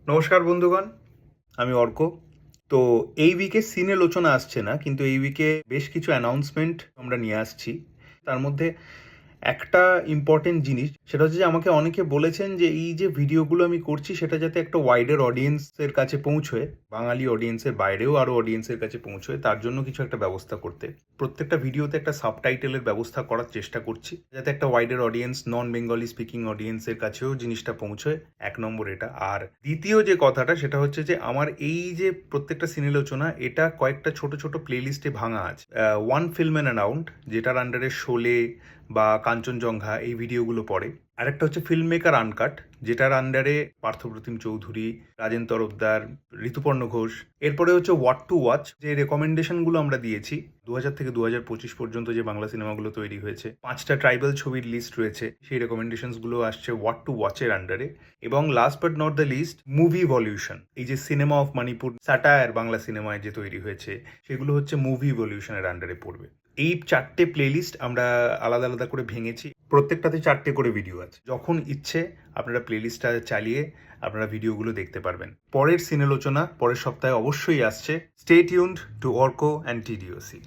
নমস্কার বন্ধুগণ, আমি অর্ক। তো এই উইকে সিনেলোচনা আসছে না, কিন্তু এই উইকে বেশ কিছু অ্যানাউন্সমেন্ট আমরা নিয়ে আসছি। তার মধ্যে একটা ইম্পর্টেন্ট জিনিস, সেটা হচ্ছে যে আমাকে অনেকে বলেছেন যে এই যে ভিডিওগুলো আমি করছি সেটা যাতে একটা ওয়াইডার অডিয়েন্সের কাছে পৌঁছয়, বাঙালি অডিয়েন্সের বাইরেও আরও অডিয়েন্সের কাছে পৌঁছয়, তার জন্য কিছু একটা ব্যবস্থা করতে। প্রত্যেকটা ভিডিওতে একটা সাবটাইটেলের ব্যবস্থা করার চেষ্টা করছি, যাতে একটা ওয়াইডার অডিয়েন্স, নন বেঙ্গলি স্পিকিং অডিয়েন্সের কাছেও জিনিসটা পৌঁছয়। এক নম্বর এটা। আর দ্বিতীয় যে কথাটা, সেটা হচ্ছে যে আমার এই যে প্রত্যেকটা সিনেলোচনা, এটা কয়েকটা ছোট ছোট প্লেলিস্টে ভাঙা আছে। ওয়ান ফিল্ম অ্যান্ড অ্যারাউন্ড, যেটার আন্ডারে শোলে বা কাঞ্চনজঙ্ঘা এই ভিডিওগুলো পড়ে। আরেকটা হচ্ছে ফিল্ম মেকার আনকাট, যেটার আন্ডারে পার্থপ্রতিম চৌধুরী, রাজেন তরফদার, ঋতুপর্ণ ঘোষ। এরপরে হচ্ছে হোয়াট টু ওয়াচ, যে রেকমেন্ডেশনগুলো আমরা দিয়েছি 2000 থেকে 2025 পর্যন্ত যে বাংলা সিনেমাগুলো তৈরি হয়েছে, 5টা ট্রাইবাল ছবির লিস্ট রয়েছে, সেই রেকমেন্ডেশনসগুলো আসছে হোয়াট টু ওয়াচের আন্ডারে। এবং last but not the least, movie ভলিউশন, এই যে cinema of Manipur satire Bangla সিনেমায় যে তৈরি হয়েছে, সেগুলো হচ্ছে মুভি ভলিউশনের আন্ডারে পড়বে। এই 4টে প্লেলিস্ট আমরা আলাদা আলাদা করে ভেঙেছি, প্রত্যেকটাতে 4টে করে ভিডিও আছে। যখন ইচ্ছে আপনারা প্লেলিস্টটা চালিয়ে আপনারা ভিডিওগুলো দেখতে পারবেন। পরের সিনেলোচনা পরের সপ্তাহে অবশ্যই আসছে। Stay tuned to Arko and টিডিওসি।